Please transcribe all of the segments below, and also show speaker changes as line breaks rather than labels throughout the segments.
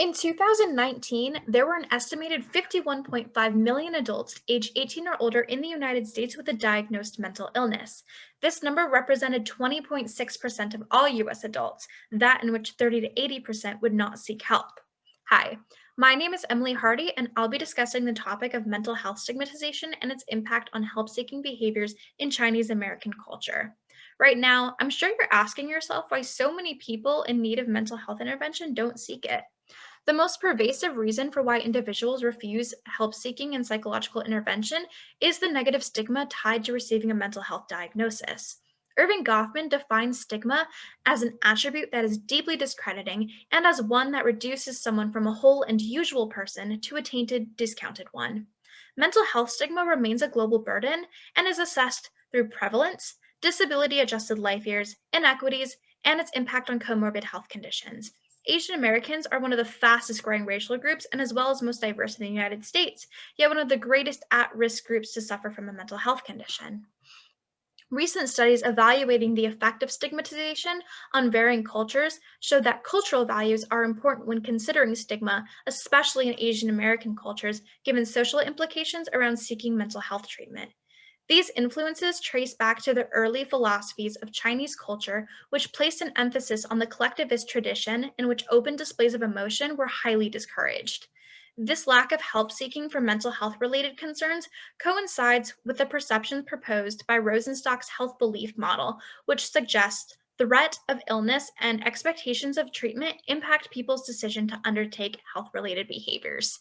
In 2019, there were an estimated 51.5 million adults aged 18 or older in the United States with a diagnosed mental illness. This number represented 20.6% of all US adults, that in which 30 to 80% would not seek help. Hi, my name is Emily Hardy, and I'll be discussing the topic of mental health stigmatization and its impact on help seeking behaviors in Chinese American culture. Right now, I'm sure you're asking yourself why so many people in need of mental health intervention don't seek it. The most pervasive reason for why individuals refuse help seeking and psychological intervention is the negative stigma tied to receiving a mental health diagnosis. Irving Goffman defines stigma as an attribute that is deeply discrediting and as one that reduces someone from a whole and usual person to a tainted, discounted one. Mental health stigma remains a global burden and is assessed through prevalence, disability adjusted life years, inequities, and its impact on comorbid health conditions. Asian Americans are one of the fastest growing racial groups and as well as most diverse in the United States, yet one of the greatest at risk groups to suffer from a mental health condition. Recent studies evaluating the effect of stigmatization on varying cultures show that cultural values are important when considering stigma, especially in Asian American cultures, given social implications around seeking mental health treatment. These influences trace back to the early philosophies of Chinese culture, which placed an emphasis on the collectivist tradition in which open displays of emotion were highly discouraged. This lack of help seeking for mental health related concerns coincides with the perceptions proposed by Rosenstock's health belief model, which suggests threat of illness and expectations of treatment impact people's decision to undertake health related behaviors.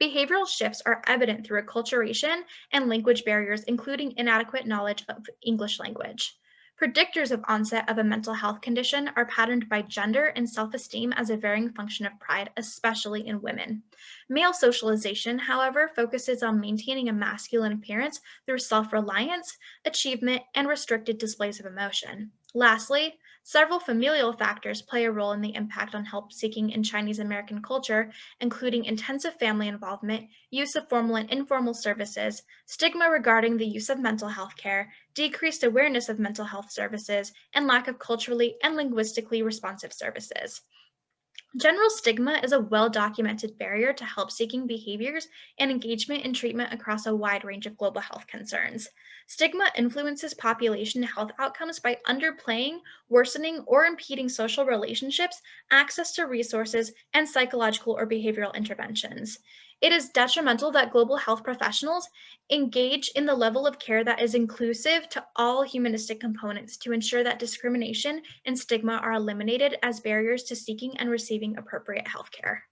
Behavioral shifts are evident through acculturation and language barriers, including inadequate knowledge of English language. Predictors of onset of a mental health condition are patterned by gender and self-esteem as a varying function of pride, especially in women. Male socialization, however, focuses on maintaining a masculine appearance through self-reliance, achievement, and restricted displays of emotion. Lastly, several familial factors play a role in the impact on help seeking in Chinese American culture, including intensive family involvement, use of formal and informal services, stigma regarding the use of mental health care, decreased awareness of mental health services, and lack of culturally and linguistically responsive services. General stigma is a well-documented barrier to help-seeking behaviors and engagement in treatment across a wide range of global health concerns. Stigma influences population health outcomes by underplaying, worsening, or impeding social relationships, access to resources, and psychological or behavioral interventions. It is detrimental that global health professionals engage in the level of care that is inclusive to all humanistic components to ensure that discrimination and stigma are eliminated as barriers to seeking and receiving appropriate health care.